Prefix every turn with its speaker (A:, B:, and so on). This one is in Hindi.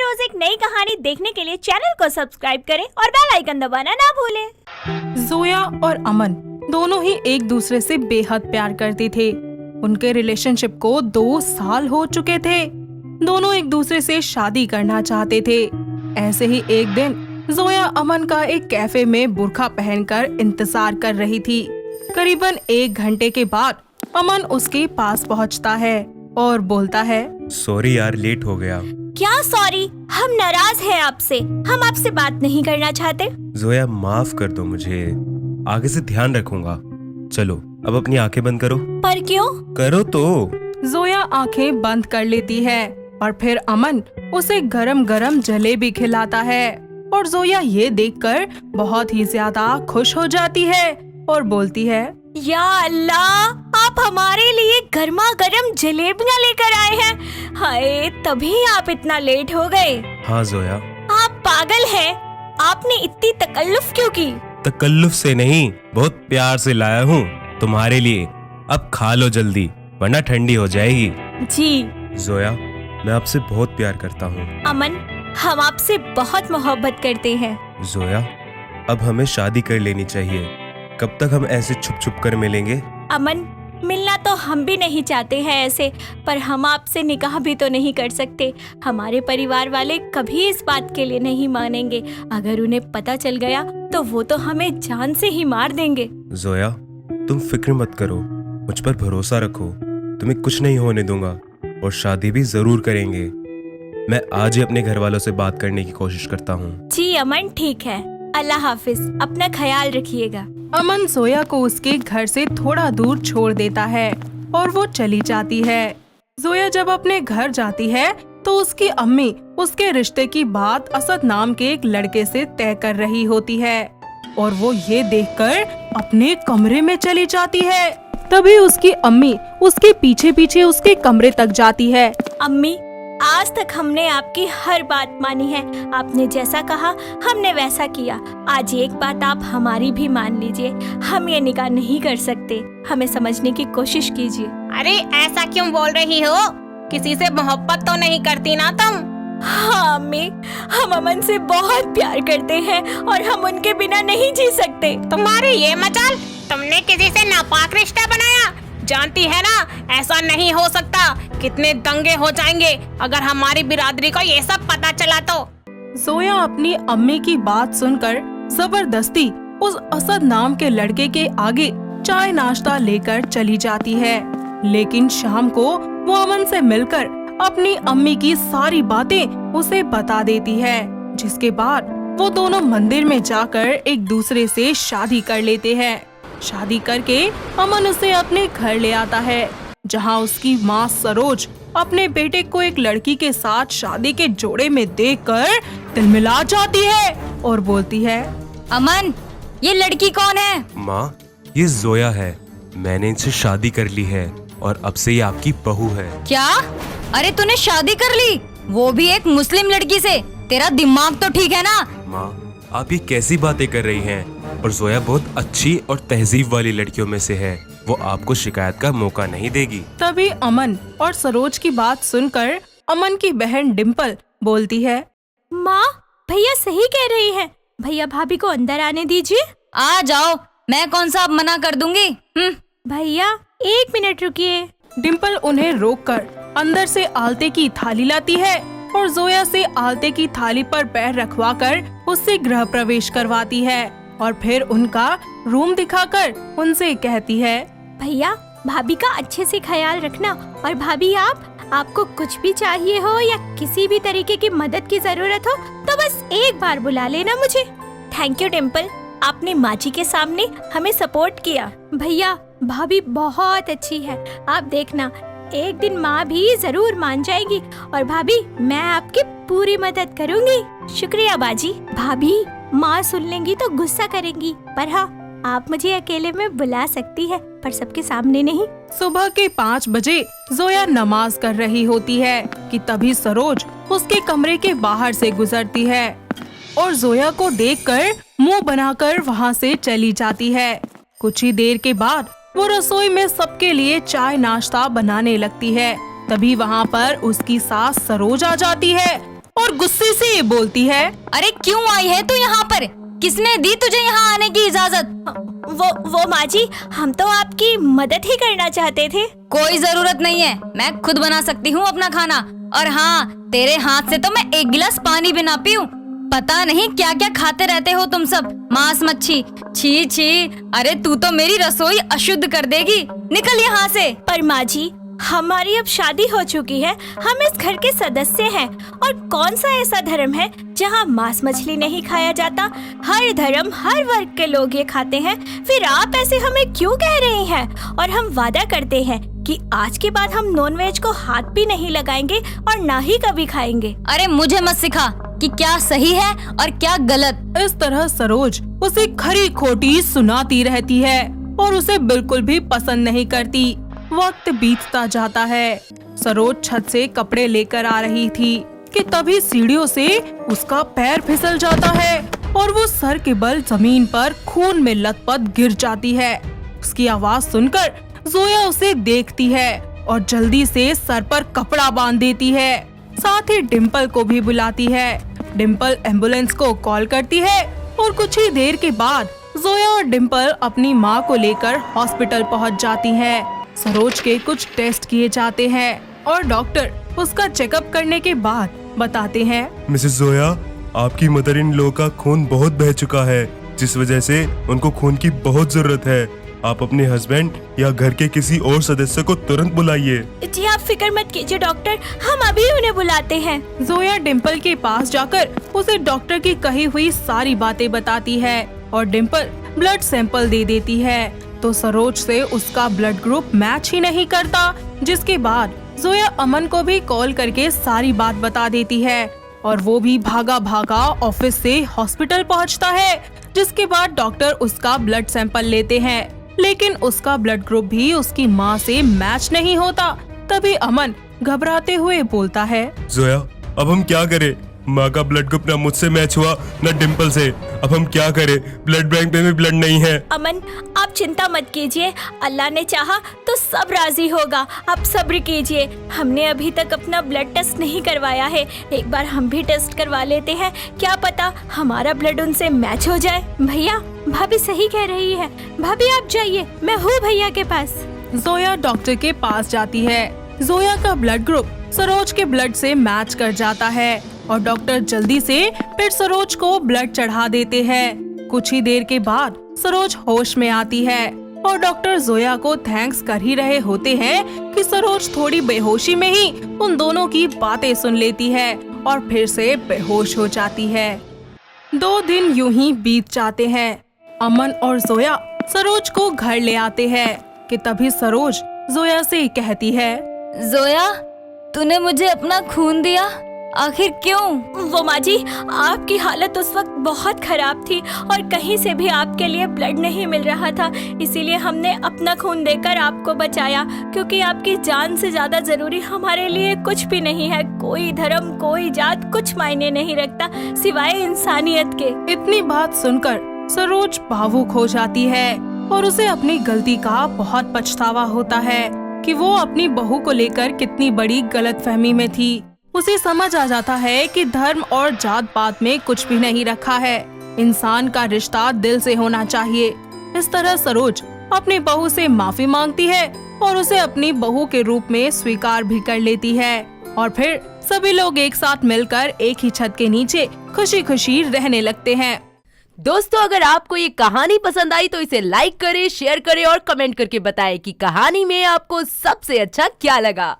A: रोज एक नई कहानी देखने के लिए चैनल को सब्सक्राइब करें और बेल आइकन दबाना ना भूलें।
B: जोया और अमन दोनों ही एक दूसरे से बेहद प्यार करते थे। उनके रिलेशनशिप को 2 साल हो चुके थे। दोनों एक दूसरे से शादी करना चाहते थे। ऐसे ही एक दिन जोया अमन का एक कैफे में बुर्का पहनकर इंतजार कर रही थी। करीबन 1 घंटे के बाद अमन उसके पास पहुंचता है और बोलता है,
C: सॉरी यार, लेट हो गया।
A: क्या सॉरी? हम नाराज हैं आपसे। हम आपसे बात नहीं करना चाहते।
C: जोया, माफ कर दो मुझे, आगे से ध्यान रखूंगा। चलो अब अपनी आंखें बंद करो।
A: पर क्यों?
C: करो तो।
B: जोया आंखें बंद कर लेती है और फिर अमन उसे गरम गरम जलेबी खिलाता है और जोया ये देखकर बहुत ही ज्यादा खुश हो जाती है और बोलती है,
A: या अल्लाह, आप हमारे लिए गर्मा गर्म जलेबियां लेकर आए हैं। हाय, तभी आप इतना लेट हो गए।
C: हाँ जोया।
A: आप पागल हैं। आपने इतनी तकल्लुफ क्यों की?
C: तकल्लुफ से नहीं, बहुत प्यार से लाया हूँ तुम्हारे लिए। अब खा लो जल्दी, वरना ठंडी हो जाएगी।
A: जी
C: जोया, मैं आपसे बहुत प्यार करता हूँ।
A: अमन, हम आपसे बहुत मोहब्बत करते हैं।
C: जोया, अब हमें शादी कर लेनी चाहिए। कब तक हम ऐसे छुप छुप कर मिलेंगे?
A: अमन, मिलना तो हम भी नहीं चाहते हैं ऐसे, पर हम आपसे निकाह भी तो नहीं कर सकते। हमारे परिवार वाले कभी इस बात के लिए नहीं मानेंगे। अगर उन्हें पता चल गया तो वो तो हमें जान से ही मार देंगे।
C: जोया, तुम फिक्र मत करो, मुझ पर भरोसा रखो। तुम्हें कुछ नहीं होने दूंगा और शादी भी जरूर करेंगे। मैं आज ही अपने घर वालों से बात करने की कोशिश करता हूँ।
A: जी अमन, ठीक है। अल्लाह हाफिज, अपना ख्याल रखिएगा।
B: अमन जोया को उसके घर से थोड़ा दूर छोड़ देता है और वो चली जाती है। जोया जब अपने घर जाती है तो उसकी अम्मी उसके रिश्ते की बात असद नाम के एक लड़के से तय कर रही होती है और वो ये देखकर अपने कमरे में चली जाती है। तभी उसकी अम्मी उसके पीछे पीछे उसके कमरे तक जाती है।
A: अम्मी, आज तक हमने आपकी हर बात मानी है। आपने जैसा कहा हमने वैसा किया। आज एक बात आप हमारी भी मान लीजिए। हम ये निकाह नहीं कर सकते। हमें समझने की कोशिश कीजिए।
D: अरे ऐसा क्यों बोल रही हो? किसी से मोहब्बत तो नहीं करती ना तुम?
A: हाँ अम्मी, हम अमन से बहुत प्यार करते हैं और हम उनके बिना नहीं जी सकते।
D: तुम्हारी ये मजाल, तुमने किसी से नापाक रिश्ता बनाया। जानती है ना, ऐसा नहीं हो सकता। कितने दंगे हो जाएंगे अगर हमारी बिरादरी को ये सब पता चला तो।
B: जोया अपनी अम्मी की बात सुनकर जबरदस्ती उस असद नाम के लड़के के आगे चाय नाश्ता लेकर चली जाती है। लेकिन शाम को वो अमन से मिलकर अपनी अम्मी की सारी बातें उसे बता देती है, जिसके बाद वो दोनों मंदिर में जाकर एक दूसरे से शादी कर लेते हैं। शादी करके अमन उसे अपने घर ले आता है, जहां उसकी माँ सरोज अपने बेटे को एक लड़की के साथ शादी के जोड़े में देखकर तिलमिला जाती है और बोलती है,
D: अमन, ये लड़की कौन है?
C: माँ, ये जोया है। मैंने इनसे शादी कर ली है और अब से ये आपकी बहू है।
D: क्या? अरे तूने शादी कर ली, वो भी एक मुस्लिम लड़की से? तेरा दिमाग तो ठीक है ना?
C: माँ, आप ये कैसी बातें कर रही हैं? और जोया बहुत अच्छी और तहजीब वाली लड़कियों में से है। वो आपको शिकायत का मौका नहीं देगी।
B: तभी अमन और सरोज की बात सुनकर अमन की बहन डिम्पल बोलती है,
A: माँ, भैया सही कह रही हैं। भैया भाभी को अंदर आने दीजिए।
D: आ जाओ, मैं कौन सा अब मना कर दूंगी।
A: भैया 1 मिनट रुकिए।
B: डिम्पल उन्हें रोककर अंदर से आलते की थाली लाती है और जोया से आलते की थाली पर पैर रखवाकर उससे गृह प्रवेश करवाती है और फिर उनका रूम दिखाकर उनसे कहती है,
A: भैया भाभी का अच्छे से ख्याल रखना। और भाभी, आपको कुछ भी चाहिए हो या किसी भी तरीके की मदद की जरूरत हो तो बस एक बार बुला लेना मुझे। थैंक यू डिम्पल, आपने माँ जी के सामने हमें सपोर्ट किया। भैया भाभी बहुत अच्छी है। आप देखना, एक दिन माँ भी जरूर मान जाएगी। और भाभी, मैं आपकी पूरी मदद करूँगी। शुक्रिया बाजी। भाभी, माँ सुन लेंगी तो गुस्सा करेंगी, पर हाँ, आप मुझे अकेले में बुला सकती है, पर सबके सामने नहीं।
B: सुबह के 5 बजे जोया नमाज कर रही होती है कि तभी सरोज उसके कमरे के बाहर से गुजरती है और जोया को देखकर मुंह बनाकर वहां से चली जाती है। कुछ ही देर के बाद वो रसोई में सबके लिए चाय नाश्ता बनाने लगती है। तभी वहाँ पर उसकी सास सरोज आ जाती है और गुस्से से ये बोलती है,
E: अरे क्यों आई है तू यहाँ पर? किसने दी तुझे यहाँ आने की इजाजत?
A: वो माँ जी, हम तो आपकी मदद ही करना चाहते थे।
E: कोई जरूरत नहीं है, मैं खुद बना सकती हूँ अपना खाना। और हाँ, तेरे हाथ से तो मैं एक गिलास पानी भी ना पीऊं। पता नहीं क्या क्या खाते रहते हो तुम सब, मांस मच्छी, छी छी। अरे तू तो मेरी रसोई अशुद्ध कर देगी, निकल यहाँ से।
A: पर माँ जी, हमारी अब शादी हो चुकी है, हम इस घर के सदस्य हैं। और कौन सा ऐसा धर्म है जहाँ मांस मछली नहीं खाया जाता? हर धर्म, हर वर्ग के लोग ये खाते हैं। फिर आप ऐसे हमें क्यों कह रही हैं? और हम वादा करते हैं कि आज के बाद हम नॉनवेज को हाथ भी नहीं लगाएंगे और ना ही कभी खाएंगे।
E: अरे मुझे मत सिखा कि क्या सही है और क्या गलत।
B: इस तरह सरोज उसे खरी खोटी सुनाती रहती है और उसे बिल्कुल भी पसंद नहीं करती। वक्त बीतता जाता है। सरोज छत से कपड़े लेकर आ रही थी कि तभी सीढ़ियों से उसका पैर फिसल जाता है और वो सर के बल जमीन पर खून में लथपथ गिर जाती है। उसकी आवाज सुनकर जोया उसे देखती है और जल्दी से सर पर कपड़ा बांध देती है। साथ ही डिम्पल को भी बुलाती है। डिम्पल एम्बुलेंस को कॉल करती है और कुछ ही देर के बाद जोया और डिम्पल अपनी माँ को लेकर हॉस्पिटल पहुँच जाती हैं। सरोज के कुछ टेस्ट किए जाते हैं और डॉक्टर उसका चेकअप करने के बाद बताते हैं,
C: मिसेस जोया, आपकी मदर इन लॉ का खून बहुत बह चुका है, जिस वजह से उनको खून की बहुत जरूरत है। आप अपने हस्बैंड या घर के किसी और सदस्य को तुरंत बुलाइए।
A: जी आप फिक्र मत कीजिए डॉक्टर, हम अभी उन्हें बुलाते हैं।
B: जोया डिम्पल के पास जाकर उसे डॉक्टर की कही हुई सारी बातें बताती है और डिम्पल ब्लड सैंपल दे देती है। तो सरोज से उसका ब्लड ग्रुप मैच ही नहीं करता, जिसके बाद जोया अमन को भी कॉल करके सारी बात बता देती है और वो भी भागा भागा ऑफिस से हॉस्पिटल पहुंचता है। जिसके बाद डॉक्टर उसका ब्लड सैंपल लेते हैं, लेकिन उसका ब्लड ग्रुप भी उसकी माँ से मैच नहीं होता। तभी अमन घबराते हुए बोलता है,
C: जोया, अब हम क्या करें? माँ का ब्लड ग्रुप ना मुझसे मैच हुआ ना डिम्पल से। अब हम क्या करें? ब्लड बैंक में भी ब्लड नहीं है।
A: अमन, आप चिंता मत कीजिए, अल्लाह ने चाहा तो सब राजी होगा। आप सब्र कीजिए। हमने अभी तक अपना ब्लड टेस्ट नहीं करवाया है, एक बार हम भी टेस्ट करवा लेते हैं, क्या पता हमारा ब्लड उनसे मैच हो जाए। भैया, भाभी सही कह रही है। भाभी आप जाइए, मैं हूँ भैया के पास।
B: जोया डॉक्टर के पास जाती है। जोया का ब्लड ग्रुप सरोज के ब्लड से मैच कर जाता है और डॉक्टर जल्दी से फिर सरोज को ब्लड चढ़ा देते हैं। कुछ ही देर के बाद सरोज होश में आती है और डॉक्टर जोया को थैंक्स कर ही रहे होते हैं कि सरोज थोड़ी बेहोशी में ही उन दोनों की बातें सुन लेती है और फिर से बेहोश हो जाती है। 2 दिन यूं ही बीत जाते हैं। अमन और जोया सरोज को घर ले आते हैं कि तभी सरोज जोया से कहती है,
E: जोया, तूने मुझे अपना खून दिया, आखिर क्यों?
A: वो माँ जी, आपकी हालत उस वक्त बहुत खराब थी और कहीं से भी आपके लिए ब्लड नहीं मिल रहा था, इसीलिए हमने अपना खून देकर आपको बचाया, क्योंकि आपकी जान से ज्यादा जरूरी हमारे लिए कुछ भी नहीं है। कोई धर्म, कोई जात कुछ मायने नहीं रखता सिवाय इंसानियत के।
B: इतनी बात सुनकर सरोज भावुक हो जाती है और उसे अपनी गलती का बहुत पछतावा होता है कि वो अपनी बहू को लेकर कितनी बड़ी गलतफहमी में थी। उसे समझ आ जाता है कि धर्म और जात पात में कुछ भी नहीं रखा है, इंसान का रिश्ता दिल से होना चाहिए। इस तरह सरोज अपनी बहू से माफी मांगती है और उसे अपनी बहू के रूप में स्वीकार भी कर लेती है और फिर सभी लोग एक साथ मिलकर एक ही छत के नीचे खुशी खुशी रहने लगते हैं।
F: दोस्तों, अगर आपको ये कहानी पसंद आई तो इसे लाइक करें, शेयर करें और कमेंट करके बताएं कि कहानी में आपको सबसे अच्छा क्या लगा।